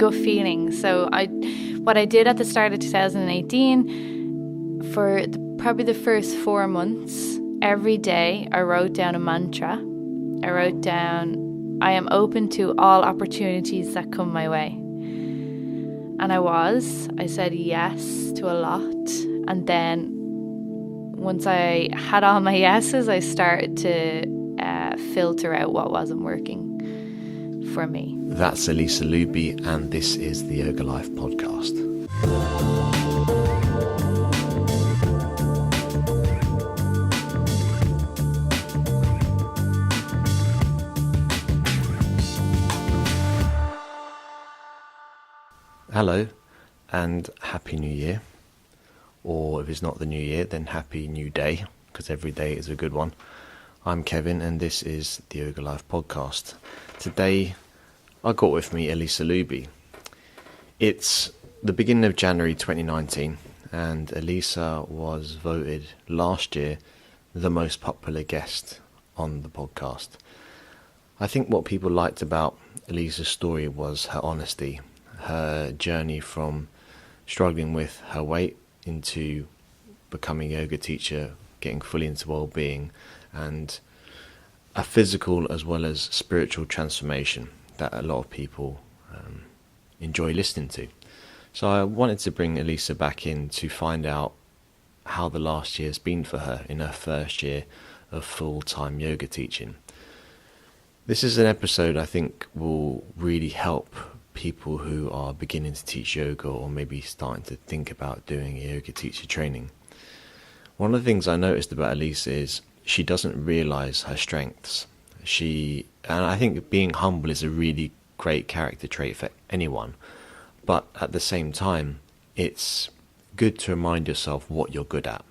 gut feeling. So what I did at the start of 2018, for probably the first 4 months, every day I wrote down a mantra. I wrote down, I am open to all opportunities that come my way. And I said yes to a lot. And then once I had all my yeses, I started to filter out what wasn't working for me. That's Elisa Looby, and this is the Yoga Life podcast. Hello and Happy New Year, or if it's not the New Year, then Happy New Day, because every day is a good one. I'm Kevin and this is the Yoga Life podcast. Today I got with me Elisa Looby. It's the beginning of January 2019 and Elisa was voted last year the most popular guest on the podcast. I think what people liked about Elisa's story was her honesty, her journey from struggling with her weight into becoming a yoga teacher, getting fully into well-being, and a physical as well as spiritual transformation that a lot of people enjoy listening to. So I wanted to bring Elisa back in to find out how the last year has been for her in her first year of full-time yoga teaching. This is an episode I think will really help people who are beginning to teach yoga or maybe starting to think about doing a yoga teacher training. One of the things I noticed about Elisa is she doesn't realise her strengths. And I think being humble is a really great character trait for anyone, but at the same time it's good to remind yourself what you're good at.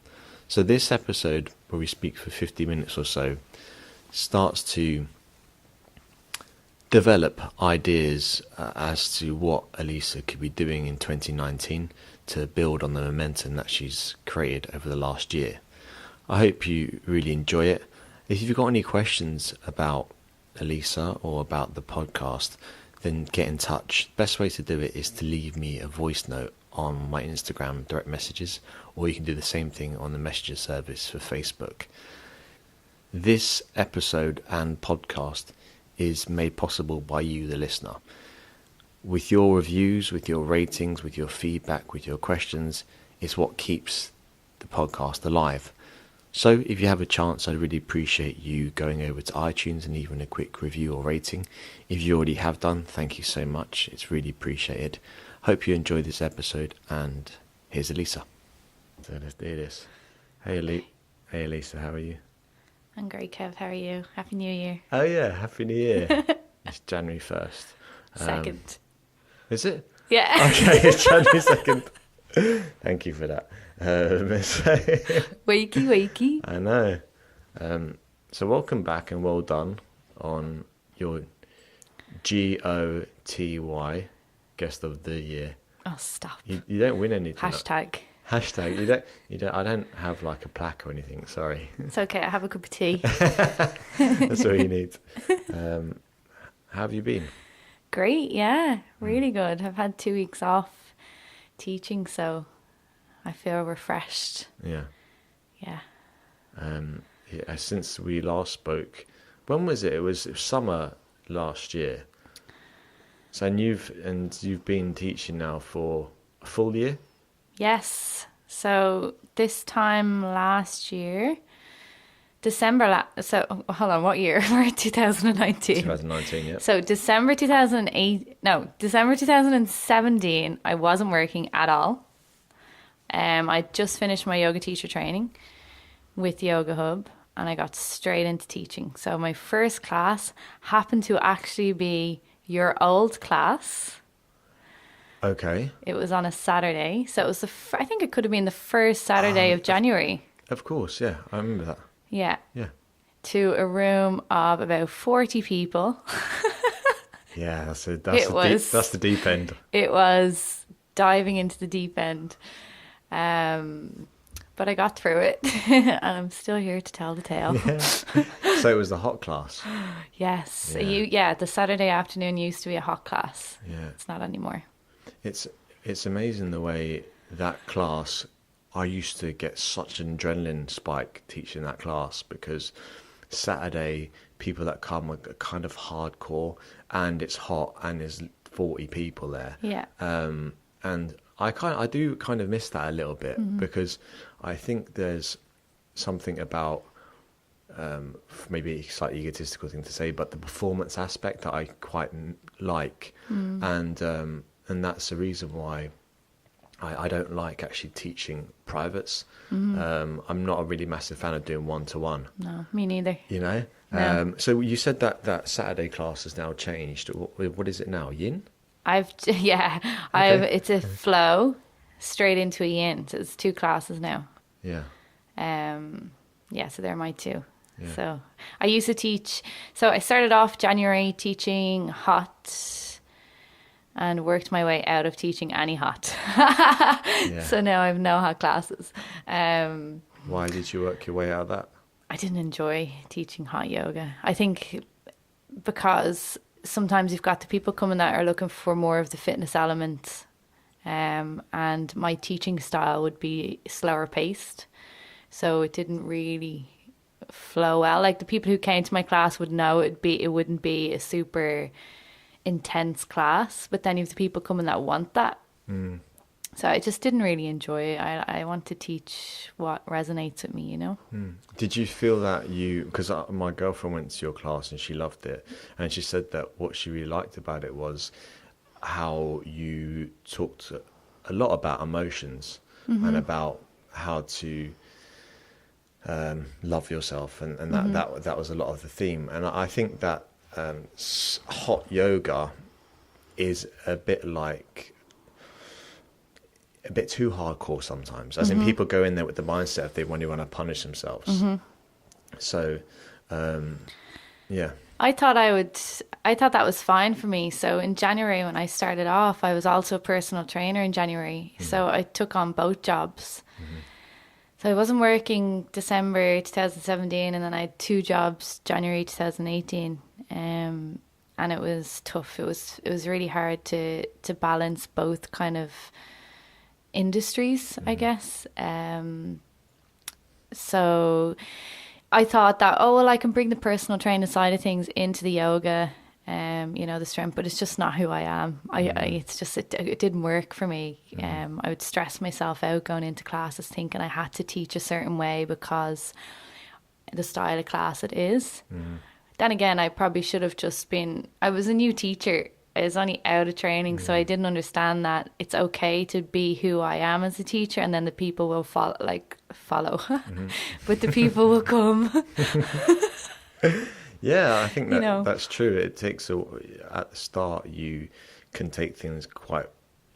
So this episode, where we speak for 50 minutes or so, starts to develop ideas as to what Elisa could be doing in 2019 to build on the momentum that she's created over the last year. I hope you really enjoy it. If you've got any questions about Elisa or about the podcast, then get in touch. Best way to do it is to leave me a voice note on my Instagram direct messages, or you can do the same thing on the messenger service for Facebook. This episode and podcast is made possible by you, the listener. With your reviews, with your ratings, with your feedback, with your questions, it's what keeps the podcast alive. So if you have a chance, I'd really appreciate you going over to iTunes and leaving a quick review or rating. If you already have done, thank you so much. It's really appreciated. Hope you enjoyed this episode, and here's Elisa. So let's do this. Hey Elisa, how are you? I'm great, Kev. How are you? Happy New Year. Oh yeah, Happy New Year. It's January 1st. 2nd. Is it? Yeah. Okay, it's January 2nd. Thank you for that. Wakey. I know. So welcome back and well done on your GOTY Guest of the Year. Oh, stop. You don't win anything. Hashtag. You don't. I don't have like a plaque or anything. Sorry. It's okay. I have a cup of tea. That's all you need. How have you been? Great. Yeah. Really good. I've had 2 weeks off teaching, so I feel refreshed. Yeah. Yeah. Since we last spoke, when was it? It was summer last year. So you've been teaching now for a full year? Yes. So this time last year, December. Hold on, what year? We're in 2019. 2019, yeah. So December 2017, I wasn't working at all. I just finished my yoga teacher training with Yoga Hub, and I got straight into teaching. So my first class happened to actually be your old class. Okay. It was on a Saturday, so it was I think it could have been the first Saturday of January. Of course, yeah, I remember that. Yeah. Yeah. To a room of about 40 people. Yeah, that's the deep end. It was diving into the deep end. But but I got through it. And I'm still here to tell the tale. Yeah. So it was the hot class. Yes. Yeah. The Saturday afternoon used to be a hot class. Yeah. It's not anymore. It's amazing the way that class, I used to get such an adrenaline spike teaching that class, because Saturday people that come are kind of hardcore, and it's hot, and there's 40 people there. Yeah. And I do kind of miss that a little bit, because I think there's something about, maybe a slightly egotistical thing to say, but the performance aspect that I quite like. And that's the reason why I don't like actually teaching privates. I'm not a really massive fan of doing one-to-one. No, me neither. You know? No. So you said that Saturday class has now changed. What is it now? Yin? It's a flow straight into a yin. So it's 2 classes now. Yeah. So they're my 2. Yeah. So I used to teach. So I started off January teaching hot, and worked my way out of teaching any hot. Yeah. So now I have no hot classes. Why did you work your way out of that? I didn't enjoy teaching hot yoga. I think because sometimes you've got the people coming that are looking for more of the fitness element, and my teaching style would be slower paced, so it didn't really flow well. Like the people who came to my class would know it wouldn't be a super intense class, but then you have the people coming that want that. So I just didn't really enjoy it. I want to teach what resonates with me, you know. Did you feel that because my girlfriend went to your class and she loved it, and she said that what she really liked about it was how you talked a lot about emotions and about how to love yourself, and that was a lot of the theme. And I think that hot yoga is a bit too hardcore sometimes, as in people go in there with the mindset of they want to punish themselves. So yeah, I thought that was fine for me. So in January when I started off, I was also a personal trainer in January, so I took on both jobs. So I wasn't working December 2017, and then I had 2 jobs January 2018. And it was tough. It was really hard to balance both kind of industries, I guess. So I thought that, I can bring the personal trainer side of things into the yoga, the strength, but it's just not who I am. It didn't work for me. I would stress myself out going into classes thinking I had to teach a certain way because the style of class it is. Then again, I probably should have I was a new teacher. I was only out of training, so I didn't understand that it's okay to be who I am as a teacher, and then the people will follow. But the people will come. Yeah, I think that's true. It takes at the start, you can take things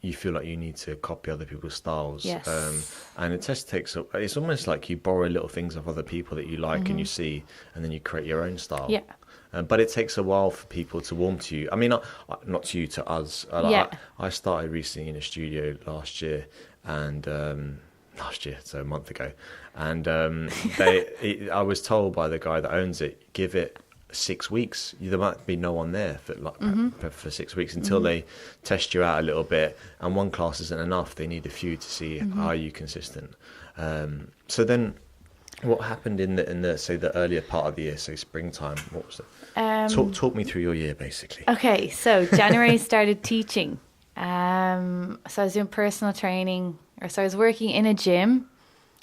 you feel like you need to copy other people's styles. Yes. And it just it's almost like you borrow little things of other people that you like and you see, and then you create your own style. Yeah. But it takes a while for people to warm to you. I mean, not to you, to us. I started recently in a studio last year, so a month ago. And I was told by the guy that owns it, give it 6 weeks. There might be no one there for 6 weeks until they test you out a little bit. And one class isn't enough. They need a few to see are you consistent. So then, what happened in the say the earlier part of the year, say springtime? What was it? Talk me through your year, basically. Okay, so January started teaching. So I was doing personal training, so I was working in a gym.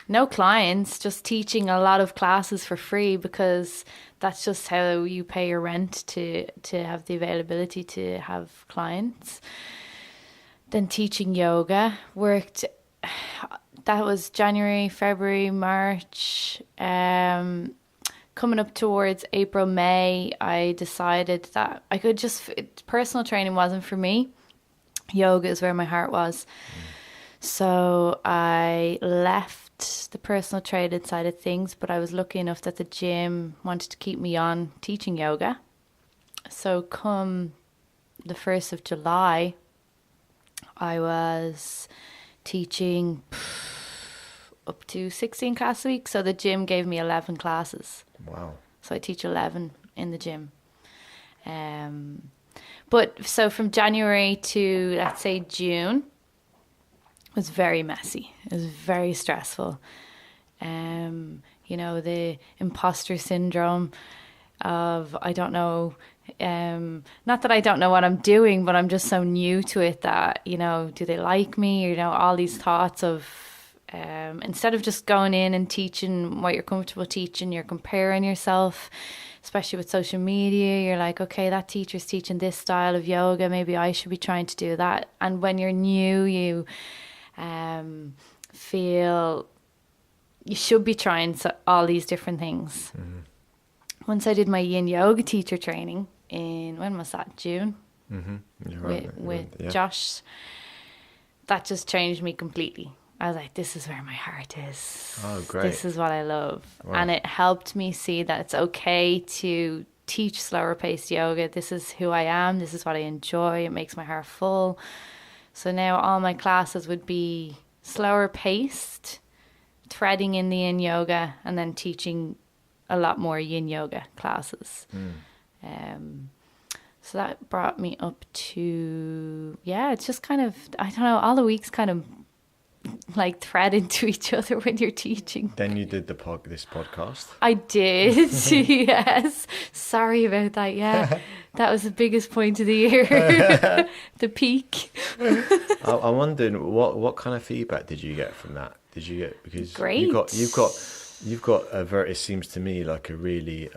No clients, just teaching a lot of classes for free because that's just how you pay your rent to have the availability to have clients. Then teaching yoga, worked, that was January, February, March. Coming up towards April, May, I decided that I could personal training wasn't for me. Yoga is where my heart was. So I left the personal training side of things, but I was lucky enough that the gym wanted to keep me on teaching yoga. So come the 1st of July, I was teaching up to 16 classes a week. So the gym gave me 11 classes. Wow. So I teach 11 in the gym. But so from January to, let's say, June, was very messy. It was very stressful. You know, the imposter syndrome of, I don't know, not that I don't know what I'm doing, but I'm just so new to it that, you know, do they like me? You know, all these thoughts of, instead of just going in and teaching what you're comfortable teaching, you're comparing yourself, especially with social media. You're like, okay, that teacher's teaching this style of yoga, maybe I should be trying to do that. And when you're new, you feel you should be trying all these different things. Mm-hmm. Once I did my yin yoga teacher training in, when was that, June? Mm-hmm. With Josh, that just changed me completely. I was like, this is where my heart is. Oh, great. This is what I love. Wow. And it helped me see that it's okay to teach slower paced yoga. This is who I am. This is what I enjoy. It makes my heart full. So now all my classes would be slower paced, threading in the yin yoga, and then teaching a lot more yin yoga classes. So that brought me up to, it's just kind of, I don't know, all the weeks kind of like thread into each other when you're teaching. Then you did this podcast. I did. Yes. Sorry about that. Yeah. That was the biggest point of the year. The peak. I wondered what kind of feedback did you get from that? Did you get, because great. You've got a very, it seems to me like a really,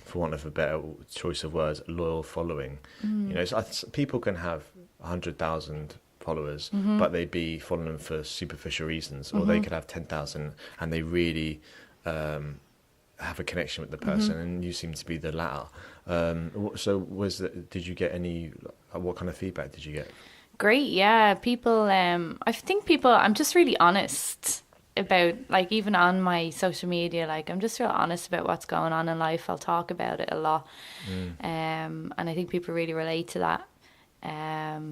for want of a better choice of words, loyal following. You know, so people can have 100,000 followers, but they'd be following them for superficial reasons, or they could have 10,000 and they really have a connection with the person, and you seem to be the latter. So did you get any, what kind of feedback did you get? Great, yeah. People, I think I'm just really honest about, like, even on my social media, like, I'm just real honest about what's going on in life. I'll talk about it a lot. And I think people really relate to that.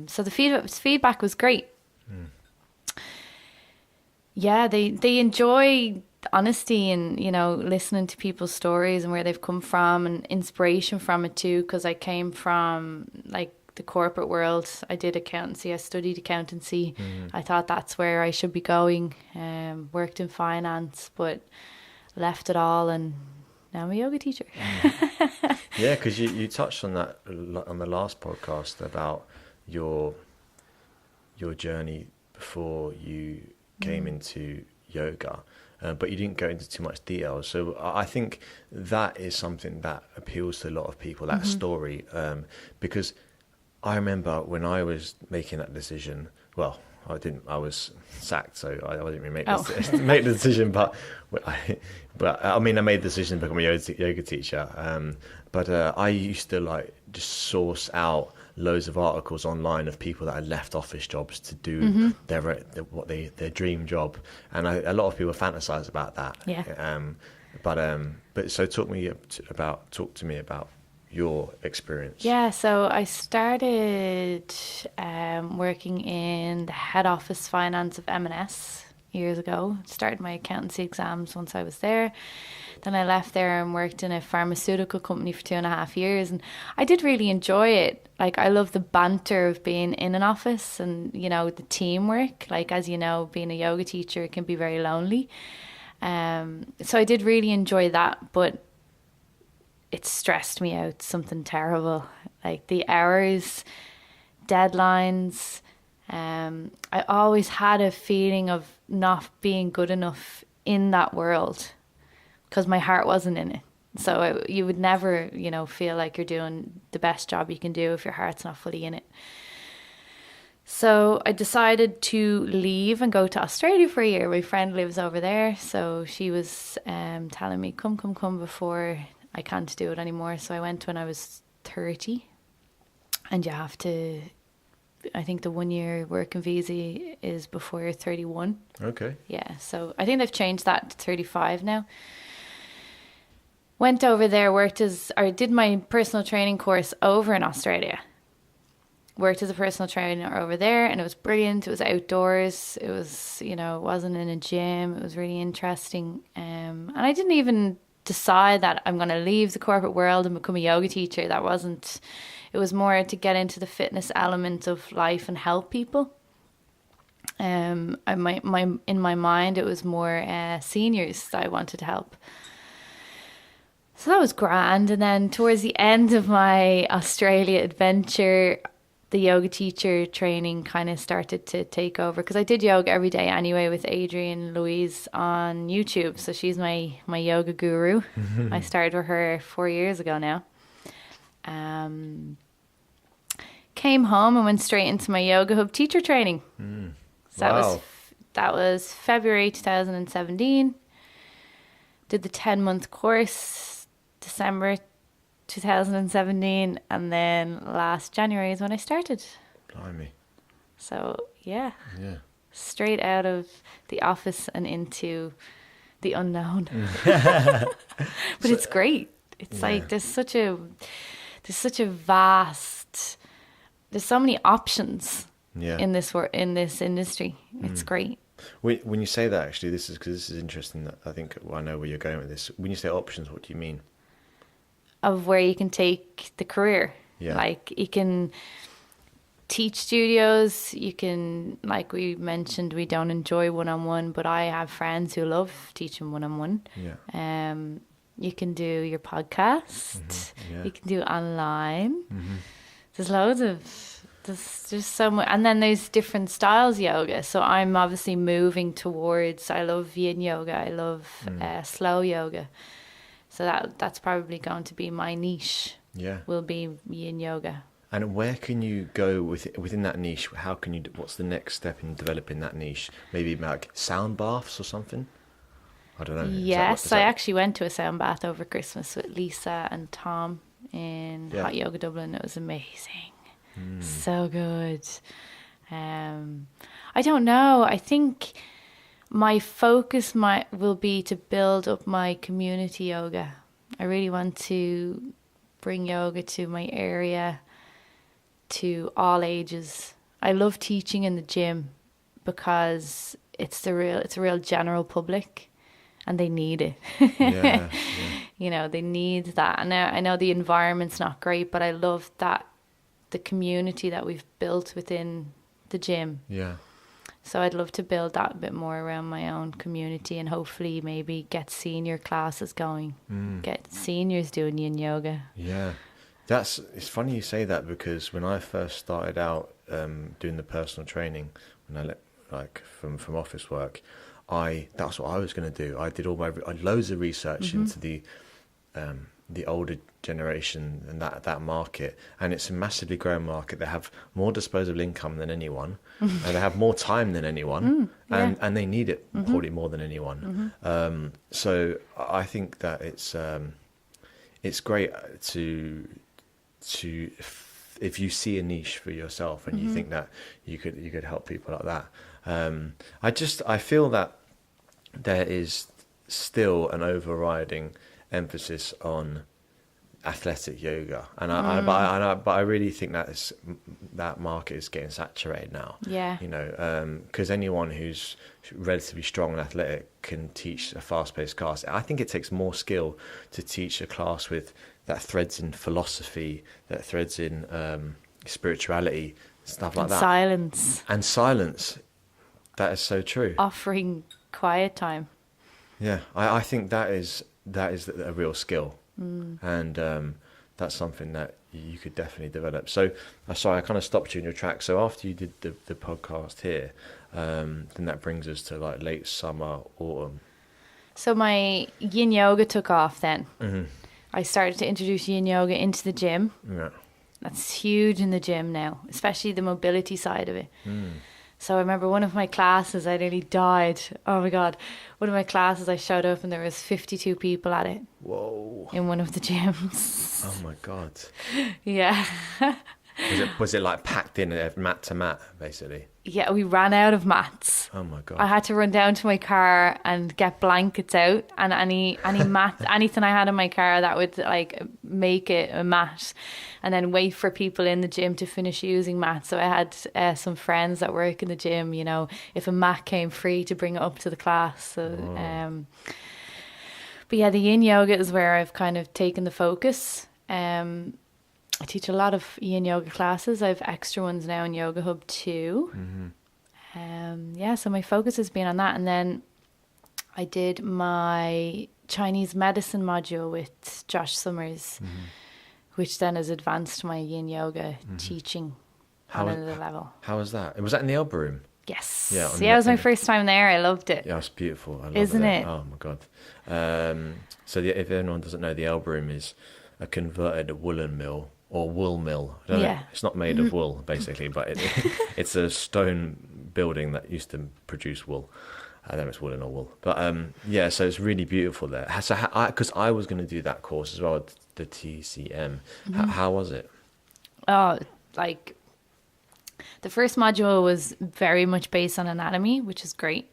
So the feedback was great. Yeah, they enjoy honesty and, you know, listening to people's stories and where they've come from, and inspiration from it too, because I came from like the corporate world. I did accountancy. I studied accountancy. I thought that's where I should be going. Worked in finance, but left it all, and now I'm a yoga teacher. Yeah, because you touched on that on the last podcast about your journey before you came into yoga, but you didn't go into too much detail. So I think that is something that appeals to a lot of people, that story, because I remember when I was making that decision, well, I was sacked, so I didn't really make the decision, but I mean, I made the decision to become a yoga teacher. But I used to like just source out loads of articles online of people that had left office jobs to do their dream job, and a lot of people fantasize about that. Yeah. But so talk to me about your experience. Yeah, so I started working in the head office finance of M&S years ago. Started my accountancy exams once I was there. Then I left there and worked in a pharmaceutical company for 2.5 years, and I did really enjoy it. Like, I love the banter of being in an office and, you know, the teamwork. Like, as you know, being a yoga teacher, it can be very lonely. So I did really enjoy that, but it stressed me out, something terrible. Like the hours, deadlines. I always had a feeling of not being good enough in that world because my heart wasn't in it. So you would never, you know, feel like you're doing the best job you can do if your heart's not fully in it. So I decided to leave and go to Australia for a year. My friend lives over there, so she was telling me, come before I can't do it anymore. So I went when I was 30, and you have to, I think the 1 year working visa is before you're 31. Okay. Yeah, so I think they've changed that to 35 now. Went over there, did my personal training course over in Australia. worked as a personal trainer over there, and it was brilliant. It was outdoors. It was, it wasn't in a gym. It was really interesting. And I didn't even decide that I'm going to leave the corporate world and become a yoga teacher. That wasn't, it was more to get into the fitness element of life and help people. In my mind, it was more seniors that I wanted to help. So that was grand. And then towards the end of my Australia adventure, the yoga teacher training kind of started to take over, because I did yoga every day anyway with Adrienne Louise on YouTube. So she's my yoga guru. I started with her 4 years ago now. Came home and went straight into my Yoga Hub teacher training. So that was February 2017. Did the 10-month course, December 2017, and then last January is when I started. Blimey. So yeah, straight out of the office and into the unknown. But it's great. It's like there's such a vast, there's so many options in this industry. It's great. When you say that, actually, this is interesting. That I think I know where you're going with this. When you say options, what do you mean? Of where you can take the career. Like you can teach studios, you can, like we mentioned, we don't enjoy one-on-one, but I have friends who love teaching one-on-one. You can do your podcast, you can do online. There's loads of, there's so much, and then there's different styles of yoga. So I'm obviously moving towards, I love yin yoga, I love slow yoga. So that's probably going to be my niche. Will be yin yoga. And where can you go within that niche? How can you? What's the next step in developing that niche? Maybe like sound baths or something. I don't know. Yes, I actually went to a sound bath over Christmas with Lisa and Tom in Hot Yoga Dublin. It was amazing. So good. I don't know. I think my focus will be to build up my community yoga. I really want to bring yoga to my area, to all ages. I love teaching in the gym because it's a real general public, and they need it. They need that. And I know the environment's not great, but I love that the community that we've built within the gym. So I'd love to build that a bit more around my own community, and hopefully maybe get senior classes going, get seniors doing yin yoga. It's funny you say that, because when I first started out doing the personal training, when I from office work, that's what I was going to do. I did loads of research into the older generation and that market, and it's a massively growing market. They have more disposable income than anyone, and they have more time than anyone, and they need it probably more than anyone. So I think that it's great to if you see a niche for yourself and you think that you could help people like that. I feel that there is still an overriding emphasis on athletic yoga, and I really think that market is getting saturated now. Because anyone who's relatively strong and athletic can teach a fast-paced class. I think it takes more skill to teach a class that threads in philosophy, that threads in spirituality, stuff like that. Silence. That is so true. Offering quiet time. I think that is a real skill. And that's something that you could definitely develop. So sorry, I kind of stopped you in your track. So after you did the podcast here, then that brings us to like late summer, autumn. So my yin yoga took off then. I started to introduce yin yoga into the gym. That's huge in the gym now, especially the mobility side of it. So I remember one of my classes, I nearly died. Oh my God. One of my classes, I showed up and there was 52 people at it. Whoa. In one of the gyms. Oh my God. Yeah. Was it like packed in mat to mat, basically? Yeah, we ran out of mats. Oh my God. I had to run down to my car and get blankets out, and any mat, anything I had in my car that would like make it a mat and then wait for people in the gym to finish using mats. So I had some friends that work in the gym, you know, if a mat came free, to bring it up to the class. So, but yeah, the yin yoga is where I've kind of taken the focus. I teach a lot of yin yoga classes. I have extra ones now in Yoga Hub too. So my focus has been on that. And then I did my Chinese medicine module with Josh Summers, which then has advanced my yin yoga teaching on another level. How was that? Was that in the Elbow Room? Yes. Yeah, it was my first time there. I loved it. Yeah, it's beautiful. I love Isn't it? Oh my God. If anyone doesn't know, the Elbow Room is a converted woolen mill or wool mill. I don't know. It's not made of wool, basically, but it's a stone building that used to produce wool. I don't know if it's woolen or wool. But so it's really beautiful there. So because I was going to do that course as well, the TCM. How was it? Oh, like the first module was very much based on anatomy, which is great.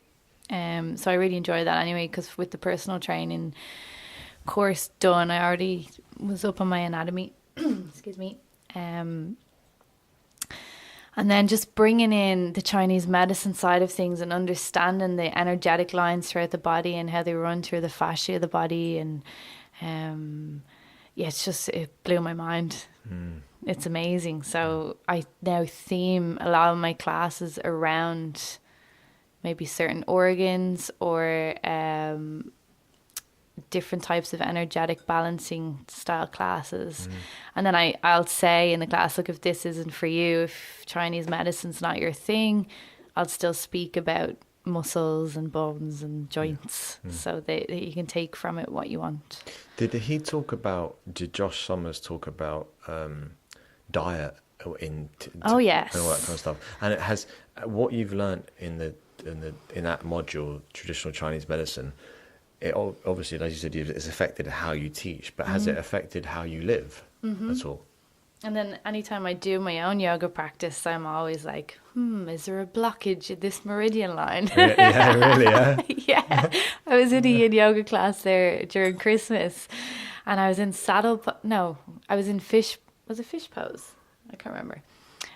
So I really enjoyed that anyway, because with the personal training course done, I already was up on my anatomy. Excuse me. And then just bringing in the Chinese medicine side of things and understanding the energetic lines throughout the body and how they run through the fascia of the body. And it blew my mind. It's amazing. So I now theme a lot of my classes around maybe certain organs or different types of energetic balancing style classes. And then I'll say in the class, look, if this isn't for you, if Chinese medicine's not your thing, I'll still speak about muscles and bones and joints, so that you can take from it what you want. Did Josh Summers talk about diet and all that kind of stuff? And it has, what you've learned in that module, traditional Chinese medicine, it obviously, as you said, it's affected how you teach, but has it affected how you live at all? And then anytime I do my own yoga practice, I'm always like, is there a blockage in this meridian line? Yeah, really, yeah? Yeah. I was in a yin yoga class there during Christmas, and I was in I was in fish pose? I can't remember.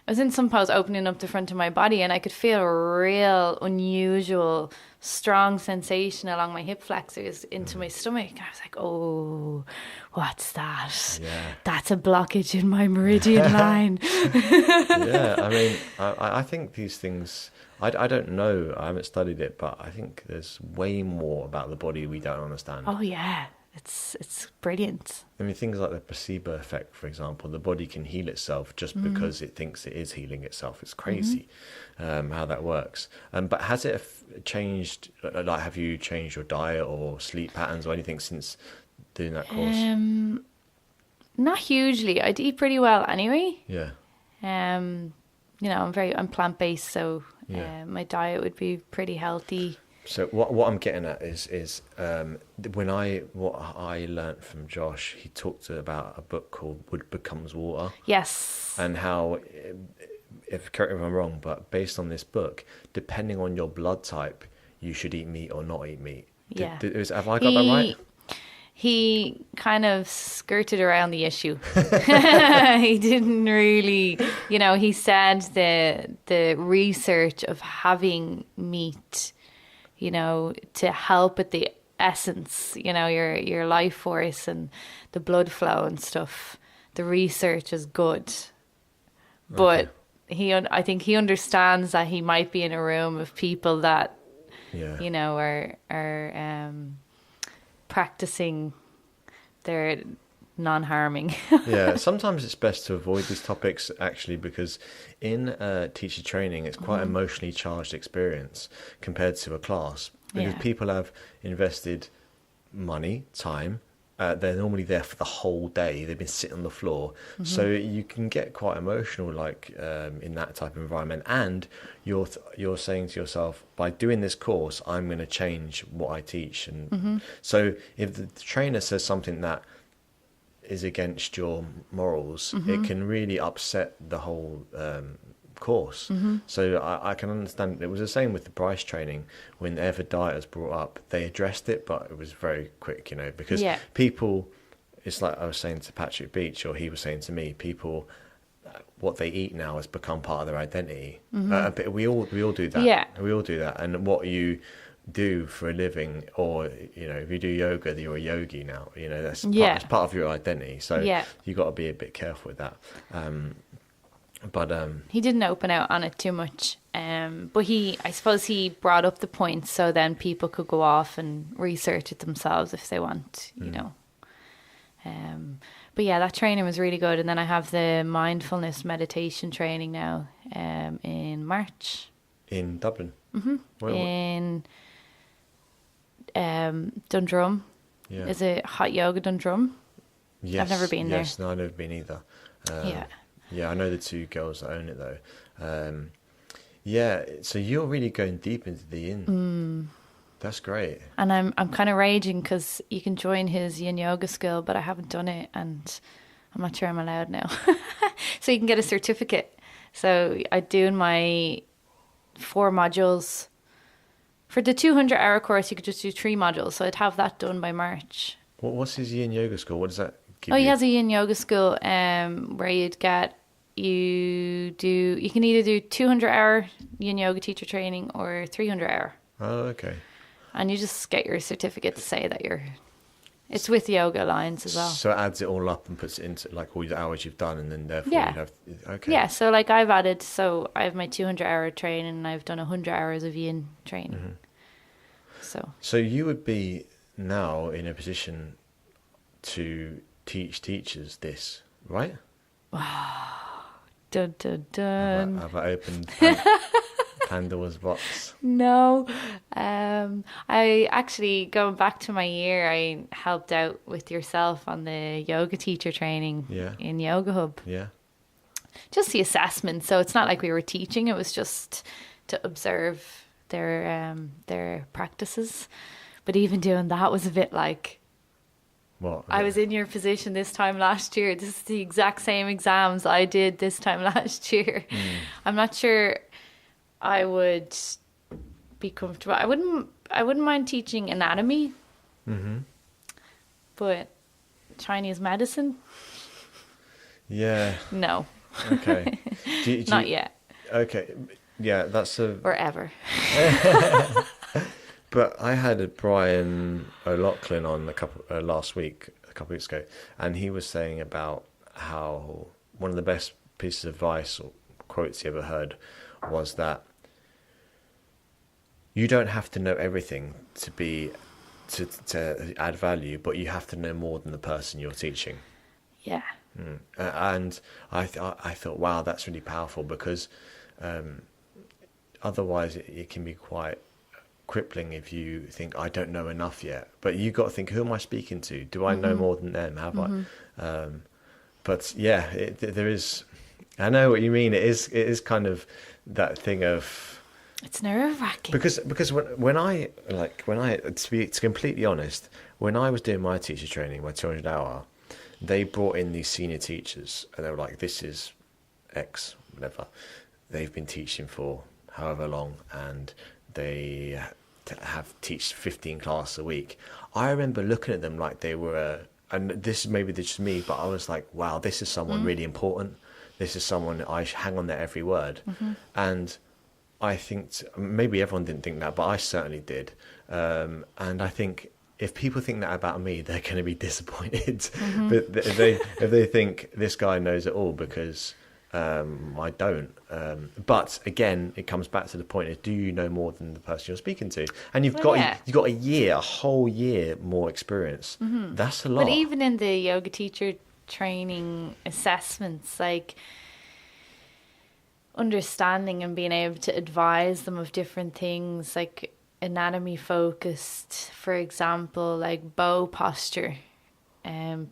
I was in some pose opening up the front of my body, and I could feel a real unusual, strong sensation along my hip flexors into my stomach. And I was like, oh, what's that? Yeah. That's a blockage in my meridian line. Yeah, I mean, I think these things, I don't know, I haven't studied it, but I think there's way more about the body we don't understand. Oh, yeah. It's brilliant. I mean, things like the placebo effect, for example, the body can heal itself just because it thinks it is healing itself. It's crazy how that works. But has it changed, like have you changed your diet or sleep patterns or anything since doing that course? Not hugely. I eat pretty well anyway. Yeah. I'm plant-based, so my diet would be pretty healthy. So what I'm getting at is what I learnt from Josh, he talked about a book called Wood Becomes Water. Yes. And how, correct me if I'm wrong, but based on this book, depending on your blood type, you should eat meat or not eat meat. Yeah. Have I got that right? He kind of skirted around the issue. He didn't really, he said the research of having meat, to help with the essence, your life force and the blood flow and stuff. The research is good, but I think he understands that he might be in a room of people that, are practicing their non-harming. Yeah, sometimes it's best to avoid these topics actually, because in teacher training it's quite emotionally charged experience compared to a class, because people have invested money, time, they're normally there for the whole day, they've been sitting on the floor, so you can get quite emotional in that type of environment, and you're saying to yourself, by doing this course I'm going to change what I teach, and so if the trainer says something that is against your morals, it can really upset the whole course. So I can understand. It was the same with the Bryce training. Whenever diet was brought up, they addressed it, but it was very quick, because people it's like I was saying to Patrick Beach, or he was saying to me, people, what they eat now has become part of their identity. But we all do that. Yeah. We all do that. And what you do for a living, or if you do yoga, you're a yogi now. That's it's part of your identity. So you got to be a bit careful with that. But he didn't open out on it too much. But I suppose he brought up the points so then people could go off and research it themselves if they want, But yeah, that training was really good. And then I have the mindfulness meditation training now in March. In Dublin? In Dundrum. Yeah. Is it Hot Yoga Dundrum? Yes. I've never been there. Yes, no, I've never been either. Yeah, I know the two girls that own it though. So you're really going deep into the yin. That's great. And I'm kind of raging because you can join his yin yoga school, but I haven't done it, and I'm not sure I'm allowed now. So you can get a certificate. So I'm doing my 4 modules. For the 200-hour course, you could just do 3 modules. So I'd have that done by March. What's his yin yoga school? What does that give you? He has a yin yoga school where you can either do 200-hour yin yoga teacher training or 300-hour. Oh, okay. And you just get your certificate to say that it's with Yoga Alliance as well. So it adds it all up and puts it into like all the hours you've done, and then therefore you have, okay. Yeah, so like I have my 200-hour training, and I've done 100 hours of yin training. So you would be now in a position to teach teachers this, right? Dun, dun, dun. Have I opened Pandora's box? No. I actually, going back to my year, I helped out with yourself on the yoga teacher training in Yoga Hub. Yeah. Just the assessment. So it's not like we were teaching. It was just to observe their practices. But even doing that was a bit like, what? I was in your position this time last year. This is the exact same exams I did this time last year. I'm not sure I would be comfortable. I wouldn't mind teaching anatomy. But Chinese medicine? Yeah. No. Okay. Not yet. Okay. Yeah, that's or ever. But I had a Brian O'Loughlin on a couple weeks ago, and he was saying about how one of the best pieces of advice or quotes he ever heard was that you don't have to know everything to add value, but you have to know more than the person you're teaching. Yeah. And I thought, wow, that's really powerful, because otherwise it can be quite crippling if you think, I don't know enough yet. But you got to think, who am I speaking to? Do I know more than them? Have I? But yeah, there is. I know what you mean. It is kind of that thing of. It's nerve-wracking. Because when I to be completely honest, when I was doing my teacher training, my 200-hour, they brought in these senior teachers, and they were like, "This is X, whatever. They've been teaching for however long, and they have teach 15 classes a week." I remember looking at them like they were, and this is maybe just me, but I was like, wow, this is someone really important. This is someone I hang on their every word. And I think maybe everyone didn't think that, but I certainly did. And I think if people think that about me, they're going to be disappointed. But if they think this guy knows it all, because I don't. But again, it comes back to the point: is do you know more than the person you're speaking to? And you've got a whole year more experience. That's a lot. But even in the yoga teacher training assessments, like understanding and being able to advise them of different things, like anatomy focused, for example, like bow posture.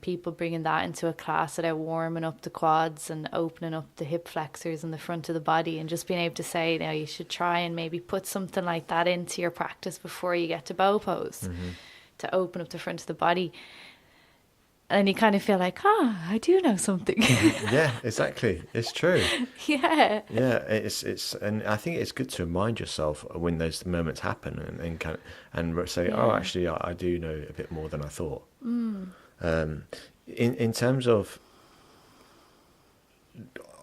People bringing that into a class about warming up the quads and opening up the hip flexors in the front of the body, and just being able to say, now you should try and maybe put something like that into your practice before you get to bow pose to open up the front of the body. And you kind of feel like, I do know something. Yeah, exactly. It's true. Yeah. Yeah, it's and I think it's good to remind yourself when those moments happen and say, oh, actually, I do know a bit more than I thought. in terms of,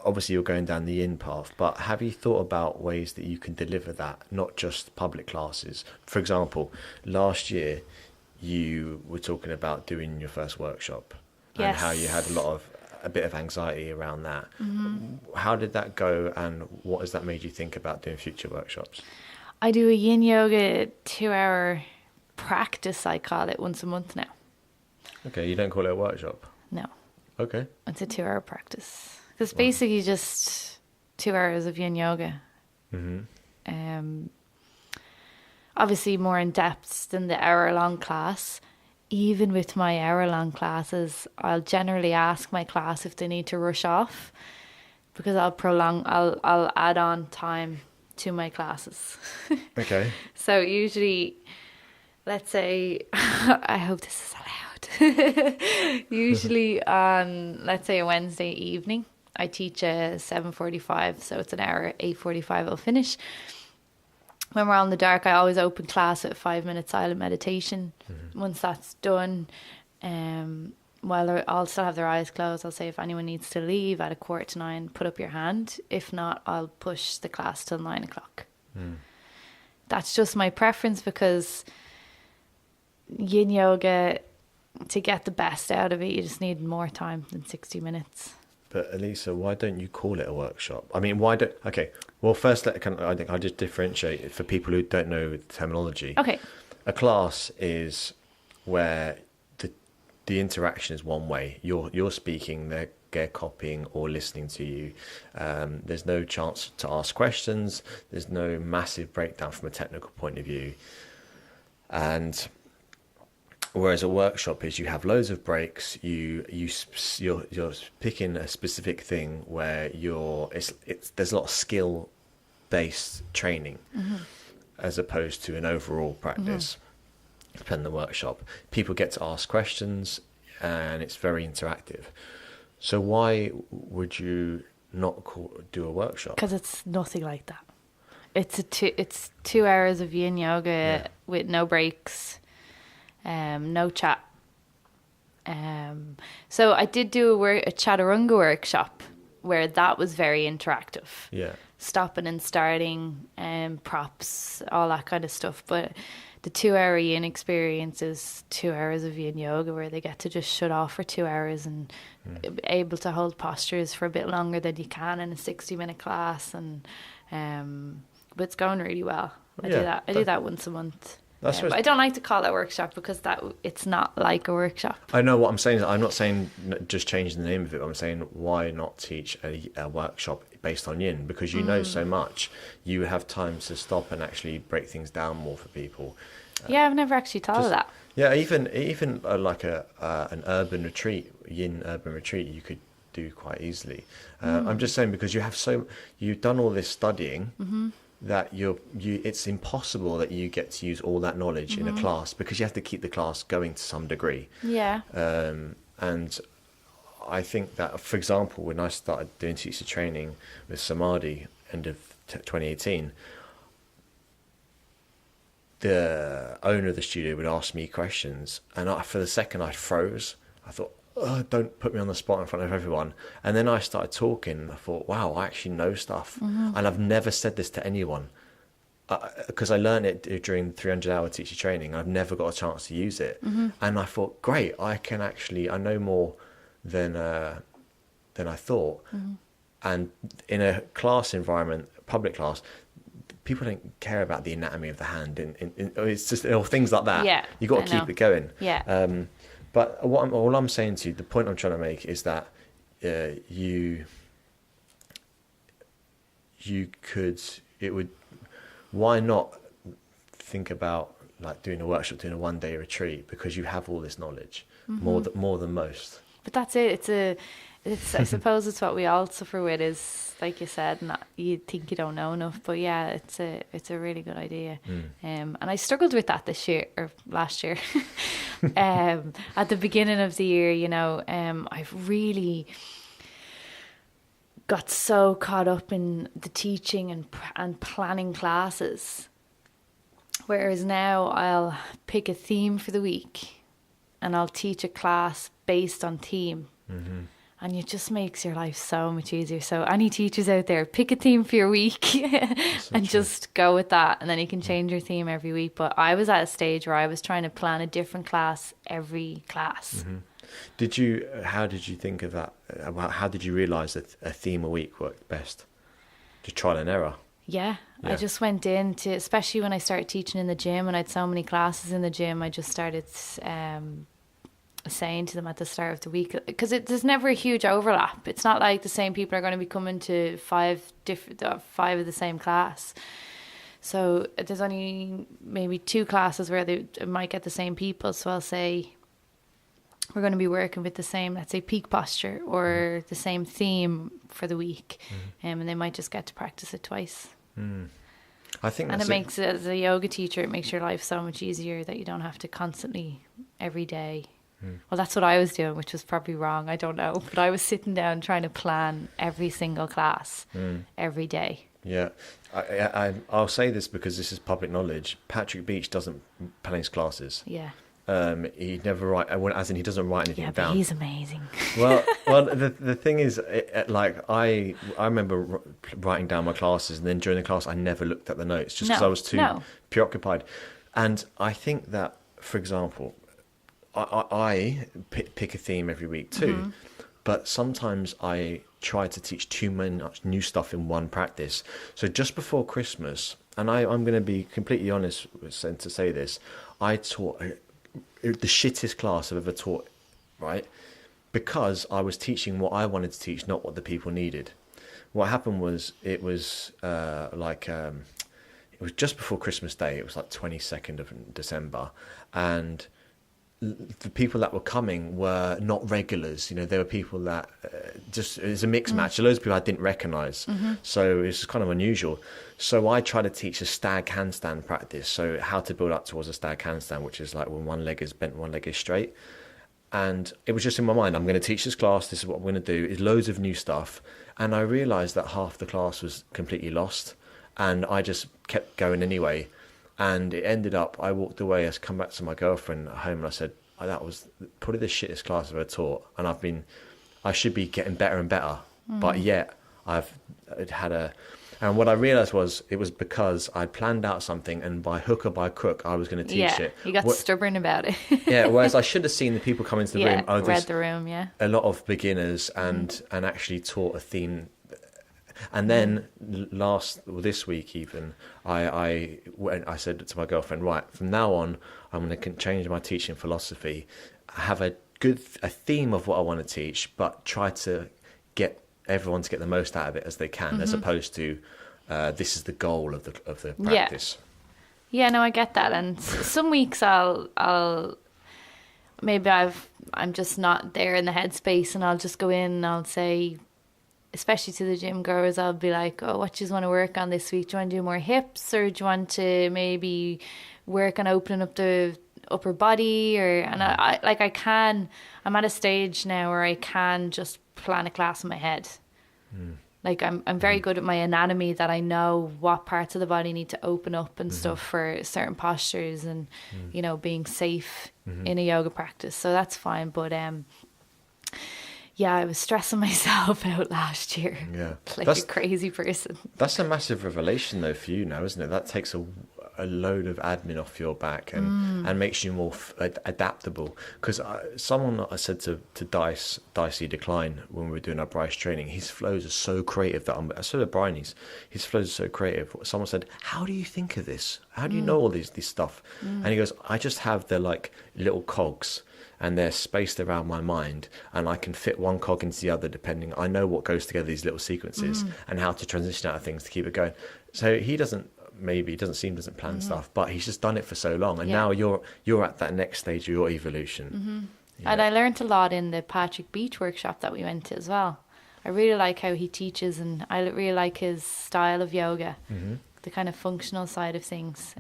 obviously you're going down the yin path, but have you thought about ways that you can deliver that, not just public classes? For example, last year you were talking about doing your first workshop and how you had a bit of anxiety around that. How did that go, and what has that made you think about doing future workshops? I do a yin yoga 2-hour practice, I call it, once a month now. Okay, you don't call it a workshop? No. Okay. It's a 2-hour practice. It's basically just 2 hours of yin yoga. Obviously more in depth than the hour-long class. Even with my hour-long classes, I'll generally ask my class if they need to rush off, because I'll add on time to my classes. Okay. So usually, let's say, I hope this is allowed. Usually on, let's say, a Wednesday evening, I teach at 7:45, so it's an hour, 8:45 I'll finish. When we're on the dark, I always open class at 5-minute silent meditation. Once that's done, while I'll still have their eyes closed, I'll say, if anyone needs to leave at 8:45, put up your hand. If not, I'll push the class till 9 o'clock. That's just my preference, because yin yoga, to get the best out of it, you just need more time than 60 minutes. But Elisa, why don't you call it a workshop? I mean, why don't... Okay, well, first, I think I'll just differentiate it for people who don't know the terminology. Okay. A class is where the interaction is one way. You're speaking, they're copying or listening to you. There's no chance to ask questions. There's no massive breakdown from a technical point of view. And whereas a workshop is, you have loads of breaks. You're picking a specific thing where there's a lot of skill based training, as opposed to an overall practice. Depending on the workshop, people get to ask questions, and it's very interactive. So why would you not do a workshop? Because it's nothing like that. It's 2 hours of yin yoga with no breaks, no chat. So I did do a chaturanga workshop where that was very interactive. Yeah. Stopping and starting, props, all that kind of stuff. But the 2 hour yin experience is 2 hours of yin yoga where they get to just shut off for 2 hours and able to hold postures for a bit longer than you can in a 60-minute class. And but it's going really well. I do that once a month. But I don't like to call it a workshop, because it's not like a workshop. I know what I'm saying. I'm not saying just changing the name of it. I'm saying, why not teach a workshop based on yin? Because you know so much. You have time to stop and actually break things down more for people. I've never actually thought of that. Yeah, even like an urban retreat, yin urban retreat, you could do quite easily. I'm just saying, because you've done all this studying. That it's impossible that you get to use all that knowledge in a class, because you have to keep the class going to some degree. Yeah. And I think that, for example, when I started doing teacher training with Samadhi end of 2018, the owner of the studio would ask me questions, and for the second I froze. I thought, don't put me on the spot in front of everyone. And then I started talking, and I thought, wow, I actually know stuff. And I've never said this to anyone, because I learned it during 300-hour teacher training. I've never got a chance to use it. And I thought, great, I know more than I thought. And in a class environment, public class, people don't care about the anatomy of the hand. It's just things like that. Yeah, You've got to keep it going. Yeah. But all I'm saying to you, the point I'm trying to make is that why not think about like doing a workshop, doing a 1-day retreat, because you have all this knowledge, more than most. But that's it. I suppose it's what we all suffer with, is, like you said, you think you don't know enough. But yeah, it's a really good idea. And I struggled with that last year. At the beginning of the year, I've really got so caught up in the teaching and planning classes. Whereas now I'll pick a theme for the week, and I'll teach a class based on theme. And it just makes your life so much easier. So any teachers out there, pick a theme for your week and just go with that. And then you can change your theme every week. But I was at a stage where I was trying to plan a different class every class. How did you think of that? How did you realise that a theme a week worked best? Just trial and error? Yeah. I just went into, especially when I started teaching in the gym and I had so many classes in the gym, I just started saying to them at the start of the week, because there's never a huge overlap. It's not like the same people are going to be coming to five of the same class. So there's only maybe 2 classes where they might get the same people. So I'll say we're going to be working with the same, let's say, peak posture or the same theme for the week, and they might just get to practice it twice. I think, and it makes it, as a yoga teacher, it makes your life so much easier that you don't have to constantly every day. Well, that's what I was doing, which was probably wrong. I don't know. But I was sitting down trying to plan every single class every day. Yeah. I'll say this because this is public knowledge. Patrick Beach doesn't plan his classes. Yeah. He never as in he doesn't write anything down. Yeah, he's amazing. Well, the thing is, I remember writing down my classes, and then during the class I never looked at the notes just because I was too preoccupied. And I think that, for example, I pick a theme every week too, but sometimes I try to teach too much new stuff in one practice. So just before Christmas, and I'm going to be completely honest to say this, I taught the shittest class I've ever taught, right? Because I was teaching what I wanted to teach, not what the people needed. What happened was it was just before Christmas Day. It was like 22nd of December, and the people that were coming were not regulars. You know, there were people that it was a mixed match. Loads of people I didn't recognise. So it was kind of unusual. So I tried to teach a stag handstand practice. So how to build up towards a stag handstand, which is like when one leg is bent, one leg is straight. And it was just in my mind, I'm going to teach this class. This is what I'm going to do. It's loads of new stuff. And I realised that half the class was completely lost. And I just kept going anyway. And it ended up, I walked away, I come back to my girlfriend at home, and I said, that was probably the shittest class I've ever taught. And I should be getting better and better. But yet and what I realised was, it was because I'd planned out something, and by hook or by crook, I was going to teach it. You got stubborn about it. Whereas I should have seen the people come into the room. Read the room, a lot of beginners and actually taught a theme. And then this week even, I said to my girlfriend, right, from now on, I'm going to change my teaching philosophy, have a theme of what I want to teach, but try to get everyone to get the most out of it as they can, as opposed to this is the goal of the practice. Yeah, no, I get that. And some weeks I'm just not there in the headspace, and I'll just go in and I'll say, especially to the gym goers, I'll be like, oh, what do you want to work on this week? Do you want to do more hips, or do you want to maybe work on opening up the upper body? I'm at a stage now where I can just plan a class in my head. Like I'm very good at my anatomy, that I know what parts of the body need to open up and stuff for certain postures, and being safe in a yoga practice. So that's fine. But I was stressing myself out last year. Yeah. Like a crazy person. That's a massive revelation though for you now, isn't it? That takes a load of admin off your back and makes you more adaptable. Because someone I said to Dicey Decline when we were doing our Bryce training, his flows are so creative so are Bryony's. His flows are so creative. Someone said, how do you think of this? How do you know all this stuff? And he goes, I just have the like little cogs, and they're spaced around my mind, and I can fit one cog into the other depending. I know what goes together, these little sequences, and how to transition out of things to keep it going. So he doesn't plan stuff, but he's just done it for so long, and now you're at that next stage of your evolution. And I learned a lot in the Patrick Beach workshop that we went to as well. I really like how he teaches, and I really like his style of yoga, the kind of functional side of things.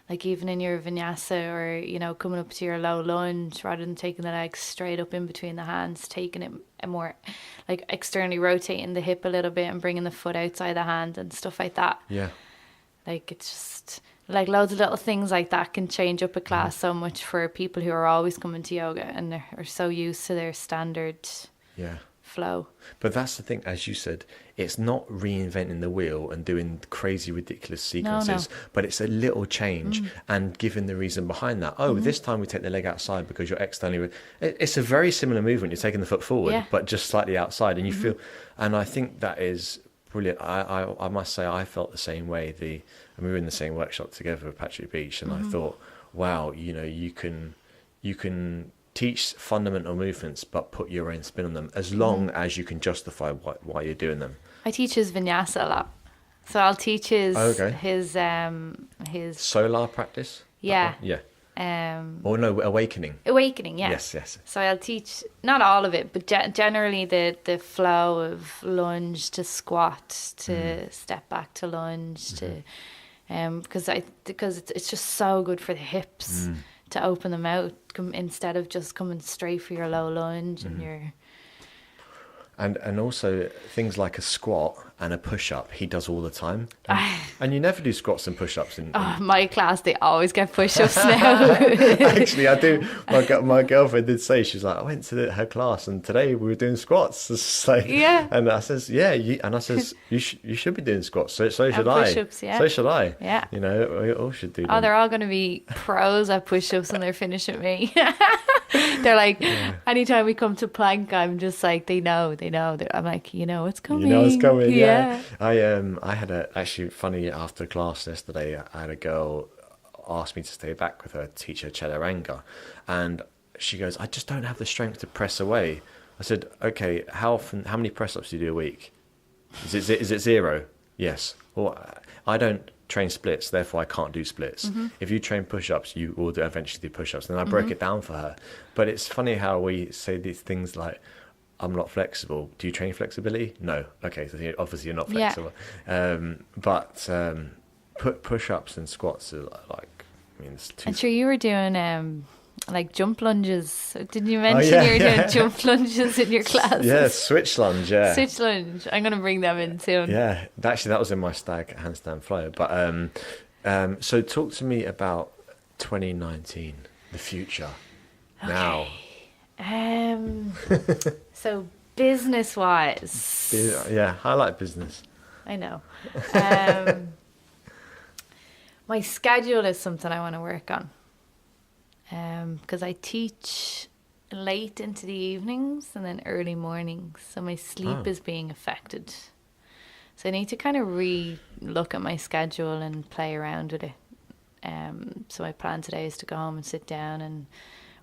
Like even in your vinyasa, or coming up to your low lunge, rather than taking the legs straight up in between the hands, taking it a more like externally rotating the hip a little bit and bringing the foot outside the hand and stuff like that. Like it's just like loads of little things like that can change up a class so much for people who are always coming to yoga and are so used to their standard flow. But that's the thing, as you said, it's not reinventing the wheel and doing crazy ridiculous sequences, but it's a little change and giving the reason behind that. This time we take the leg outside because you're externally, it's a very similar movement. You're taking the foot forward but just slightly outside, and you feel, and I think that is brilliant. I must say I felt the same way. And we were in the same workshop together at Patrick Beach, and I thought, wow, you can teach fundamental movements but put your own spin on them, as long as you can justify why you're doing them. I teach his vinyasa a lot, so I'll teach his solar practice. Or no, awakening. Yes. So I'll teach not all of it, but generally the flow of lunge to squat to step back to lunge to because it's just so good for the hips to open them out instead of just coming straight for your low lunge and your. And also things like a squat and a push-up, he does all the time. And you never do squats and push-ups. My class, they always get push-ups now. Actually, I do. My girlfriend did say, she's like, I went to her class and today we were doing squats. It's like, and I says, you should be doing squats. So should I. Push-ups, So should I. Yeah. We all should do them. They're all going to be pros at push-ups when they're finished with me. They're like, anytime we come to plank, I'm just like, they know. I'm like, it's coming. It's coming. Yeah. I had actually funny after class yesterday. I had a girl ask me to stay back with her to teach her chaturanga, and she goes, I just don't have the strength to press away. I said, okay, how many press ups do you do a week? Is it 0? Yes. Well, I don't train splits, therefore I can't do splits. If you train push-ups, you will eventually do push-ups. And I broke it down for her. But it's funny how we say these things like, I'm not flexible. Do you train flexibility? No. Okay, so obviously you're not flexible. But push-ups and squats are like, it's too... I'm sure you were doing like jump lunges. Didn't you mention you were doing jump lunges in your class? Yeah, switch lunge, Switch lunge. I'm going to bring them in soon. Yeah, actually that was in my stag handstand flow. But so talk to me about 2019, the future. Okay. Now. So business-wise. I like business. I know. My schedule is something I want to work on. Because I teach late into the evenings and then early mornings, so my sleep is being affected. So I need to kind of re-look at my schedule and play around with it. So my plan today is to go home and sit down and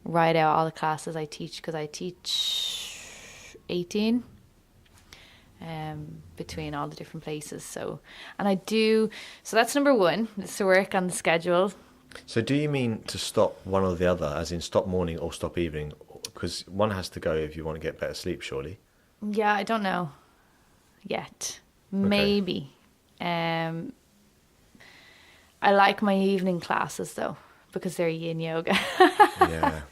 write out all the classes I teach, because I teach 18 between all the different places. So that's number one, is to work on the schedule. So do you mean to stop one or the other, as in stop morning or stop evening? Because one has to go if you want to get better sleep, surely. Yeah, I don't know yet. Okay. Maybe. I like my evening classes though, because they're yin yoga. Yeah.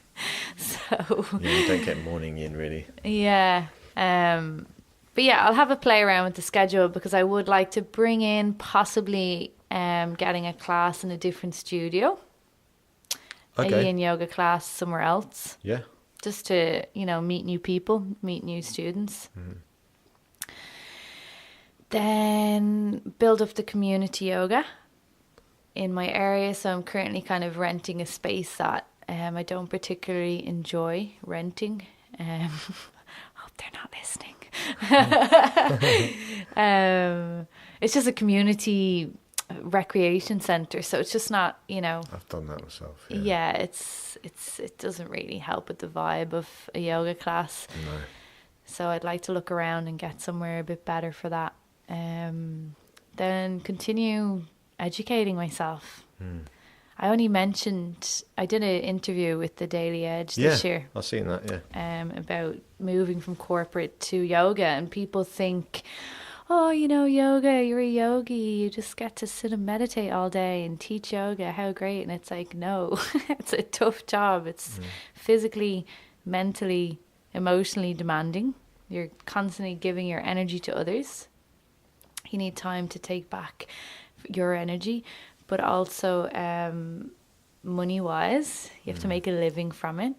So. Yeah, you don't get morning yin really. Yeah. But yeah, I'll have a play around with the schedule, because I would like to bring in possibly getting a class in a different studio. Okay. A yin yoga class somewhere else. Yeah. Just to, meet new people, meet new students. Then build up the community yoga in my area. So I'm currently kind of renting a space that I don't particularly enjoy renting. Hope they're not listening. It's just a community recreation center, so it's just not, I've done that myself. Yeah, it doesn't really help with the vibe of a yoga class. No. So I'd like to look around and get somewhere a bit better for that. Then continue educating myself. I only mentioned, I did an interview with the Daily Edge this year. I've seen that, about moving from corporate to yoga, and people think, oh, yoga, you're a yogi, you just get to sit and meditate all day and teach yoga, how great. And it's like, no, it's a tough job. It's physically, mentally, emotionally demanding. You're constantly giving your energy to others. You need time to take back your energy. but also money wise, you have to make a living from it.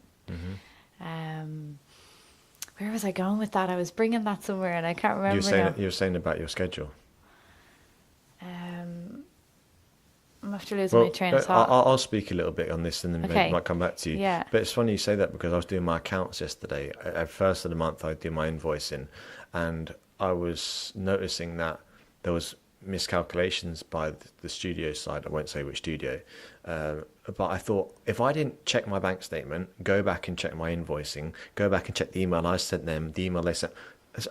Where was I going with that? I was bringing that somewhere and I can't remember now. You were saying about your schedule. I'm after losing my train of thought. I'll speak a little bit on this and then maybe might come back to you. Yeah. But it's funny you say that because I was doing my accounts yesterday. At first of the month, I do my invoicing, and I was noticing that there was miscalculations by the studio side. I won't say which studio, but I thought if I didn't check my bank statement, go back and check my invoicing, go back and check the email I sent them, the email they sent.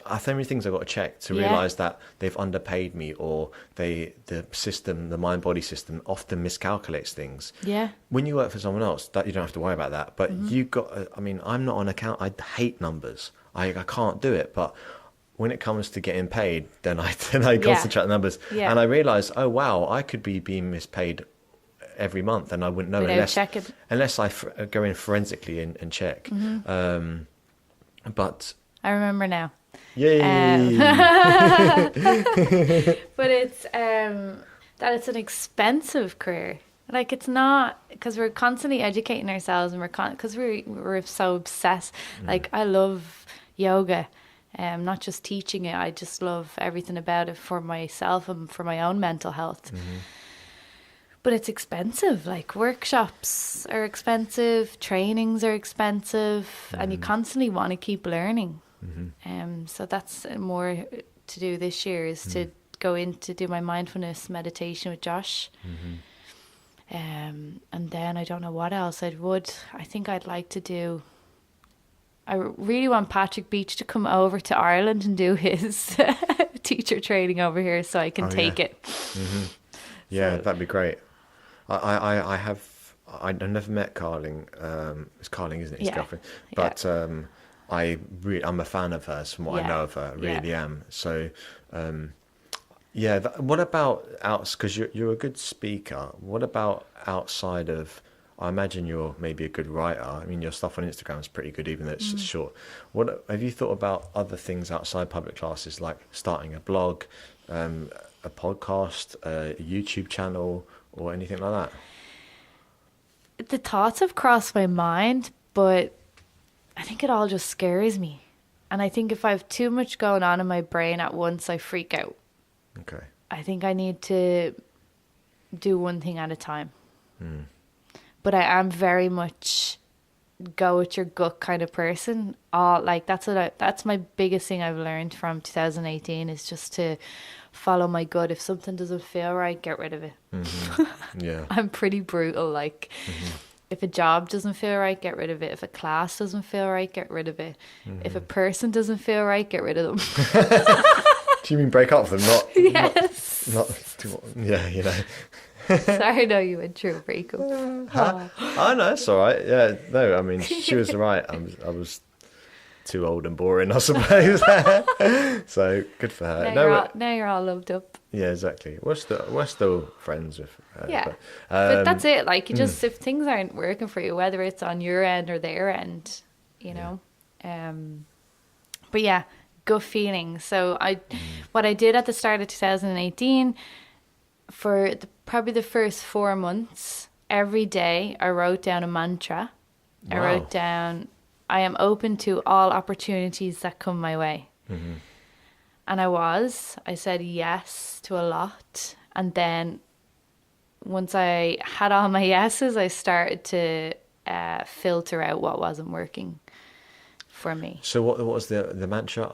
Are so many things I've got to check to realise that they've underpaid me, or the system, the mind-body system, often miscalculates things. Yeah. When you work for someone else, that you don't have to worry about that. But you've got, I mean, I'm not on account. I hate numbers. I can't do it. But when it comes to getting paid, then I concentrate on numbers. Yeah. And I realised, oh wow, I could be being mispaid every month, and I wouldn't know unless I go in forensically and check. But I remember now. Yay! But it's that it's an expensive career. Like, it's not, because we're constantly educating ourselves, and because we're so obsessed. Like, I love yoga, not just teaching it. I just love everything about it for myself and for my own mental health. But it's expensive. Like, workshops are expensive, trainings are expensive, and you constantly want to keep learning. So that's more to do this year, is to go in to do my mindfulness meditation with Josh. And then I don't know what else I think I'd like to do. I really want Patrick Beach to come over to Ireland and do his teacher training over here so I can take it. Yeah, that'd be great. I've never met Carling. It's Carling, isn't it? His girlfriend. But I'm a fan of hers from what I know of her. I really am. So, what about because you're a good speaker. What about outside of? I imagine you're maybe a good writer. I mean, your stuff on Instagram is pretty good, even though it's just short. What have you thought about other things outside public classes, like starting a blog, a podcast, a YouTube channel, or anything like that? The thoughts have crossed my mind, but I think it all just scares me. And I think if I have too much going on in my brain at once, I freak out. Okay. I think I need to do one thing at a time. But I am very much go with your gut kind of person. That's my biggest thing I've learned from 2018, is just to follow my gut. If something doesn't feel right, get rid of it. Yeah. I'm pretty brutal. Like, if a job doesn't feel right, get rid of it. If a class doesn't feel right, get rid of it. If a person doesn't feel right, get rid of them. Do you mean break up with them? Not, yes. Not yeah, you know. Sorry, no, you went through a breakup. Oh, no, it's all right. Yeah, no, I mean, she was right. I was too old and boring, I suppose. So good for her. Now you're all loved up. Yeah, exactly. We're still friends with her. Yeah, but that's it. Like, you just, if things aren't working for you, whether it's on your end or their end, you know. But yeah, gut feeling. So what I did at the start of 2018, for probably the first 4 months, every day I wrote down a mantra. Wow. I wrote down, I am open to all opportunities that come my way. And I said yes to a lot. And then once I had all my yeses, I started to filter out what wasn't working for me. So what was the mantra?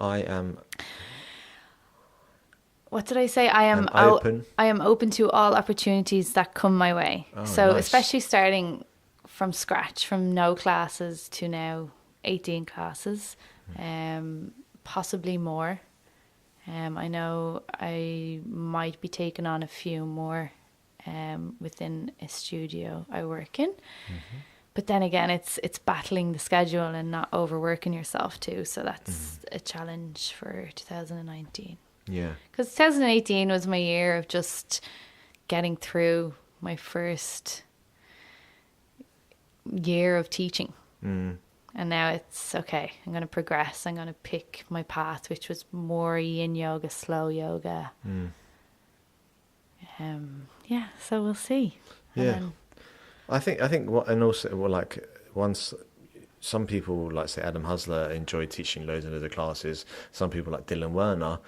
What did I say? I am open. I am open to all opportunities that come my way. Oh, so nice. Especially starting from scratch, from no classes to now 18 classes, possibly more. I know I might be taking on a few more within a studio I work in. But then again, it's battling the schedule and not overworking yourself too. So that's a challenge for 2019. Yeah. Because 2018 was my year of just getting through my first year of teaching. And now it's okay. I'm going to progress. I'm going to pick my path, which was more yin yoga, slow yoga. So we'll see. Yeah. I think what, and also, well, like, once some people, like say Adam Husler, enjoy teaching loads and loads of classes. Some people like Dylan Werner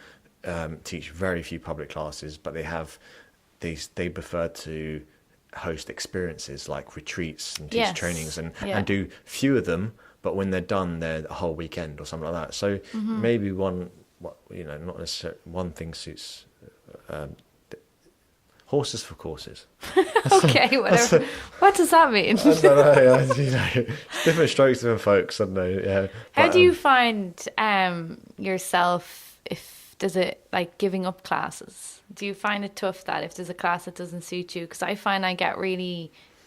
teach very few public classes, but they prefer to host experiences like retreats and teach trainings and do few of them, but when they're done, they're a whole weekend or something like that. So maybe not necessarily one thing suits horses for courses. Okay, whatever. What does that mean? I don't know. Different strokes, different folks. I don't know. Yeah. How do you find yourself does it like giving up classes? Do you find it tough that if there's a class that doesn't suit you? Because I find I get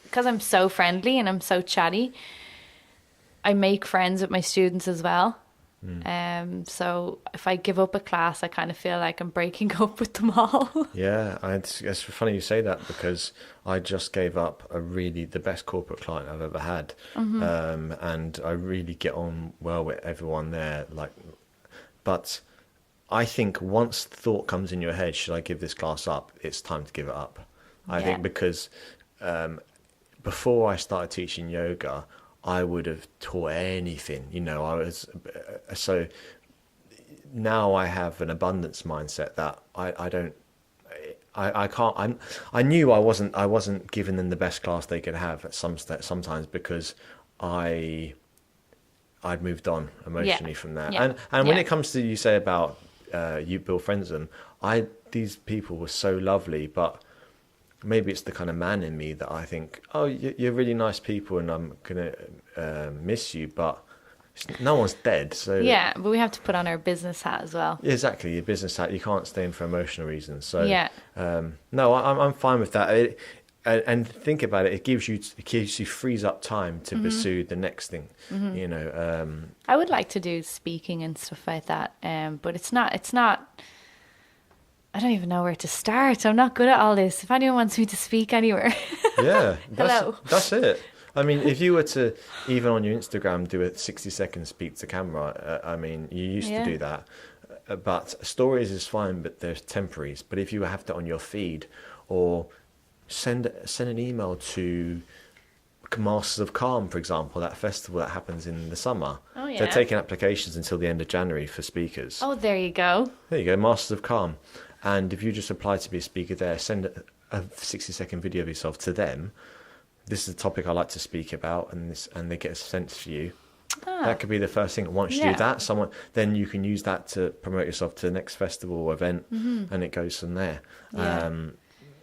because I'm so friendly and I'm so chatty, I make friends with my students as well. So if I give up a class, I kind of feel like I'm breaking up with them all. Yeah, it's funny you say that, because I just gave up the best corporate client I've ever had, and I really get on well with everyone there. But I think once the thought comes in your head, should I give this class up? It's time to give it up. I think because before I started teaching yoga, I would have taught anything, so now I have an abundance mindset that I knew I wasn't giving them the best class they could have sometimes, because I'd moved on emotionally from that. And when it comes to, you say about you build friends with them, these people were so lovely, but maybe it's the kind of man in me that I think, oh, you're really nice people and I'm going to miss you, but no one's dead. So yeah, but we have to put on our business hat as well. Exactly, your business hat. You can't stay in for emotional reasons. So no, I'm fine with that. And think about it, it frees up time to pursue the next thing. I would like to do speaking and stuff like that, but it's not. I don't even know where to start. I'm not good at all this. If anyone wants me to speak anywhere. Yeah, hello. That's it. I mean, if you were to, even on your Instagram, do a 60-second speak to camera, you used to do that. But stories is fine, but there's temporaries. But if you have that on your feed, or send an email to Masters of Calm, for example, that festival that happens in the summer. Oh, yeah. They're taking applications until the end of January for speakers. Oh, there you go. There you go, Masters of Calm. And if you just apply to be a speaker there, send a 60-second video of yourself to them. This is a topic I like to speak about, and they get a sense for you. That could be the first thing. Once you do that, then you can use that to promote yourself to the next festival or event, and it goes from there. Yeah.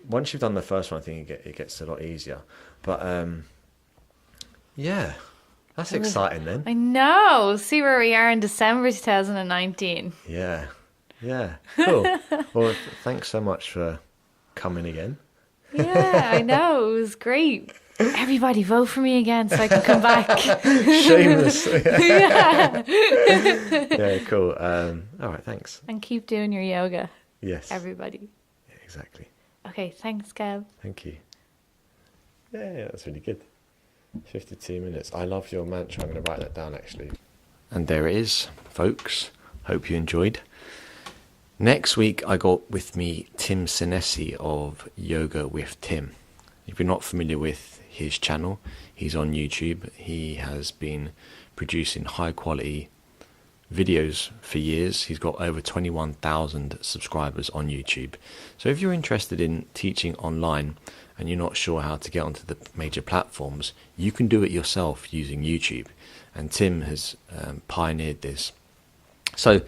Once you've done the first one, I think it gets a lot easier. But that's exciting then. I know. See where we are in December 2019. Yeah, cool. Well, thanks so much for coming again. Yeah, I know. It was great. Everybody vote for me again so I can come back. Shameless. Yeah. Yeah, cool. All right, thanks. And keep doing your yoga. Yes. Everybody. Yeah, exactly. Okay, thanks, Kev. Thank you. Yeah, that's really good. 52 minutes. I love your mantra. I'm going to write that down, actually. And there it is, folks. Hope you enjoyed. Next week, I got with me Tim Senesi of Yoga with Tim. If you're not familiar with his channel, he's on YouTube. He has been producing high quality videos for years. He's got over 21,000 subscribers on YouTube. So if you're interested in teaching online and you're not sure how to get onto the major platforms, you can do it yourself using YouTube. And Tim has pioneered this. So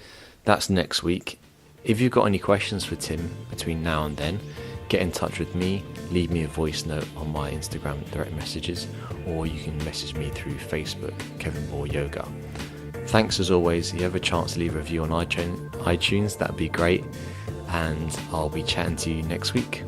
that's next week. If you've got any questions for Tim between now and then, get in touch with me, leave me a voice note on my Instagram direct messages, or you can message me through Facebook, Kevin Boy Yoga. Thanks as always. If you have a chance to leave a review on iTunes, that'd be great. And I'll be chatting to you next week.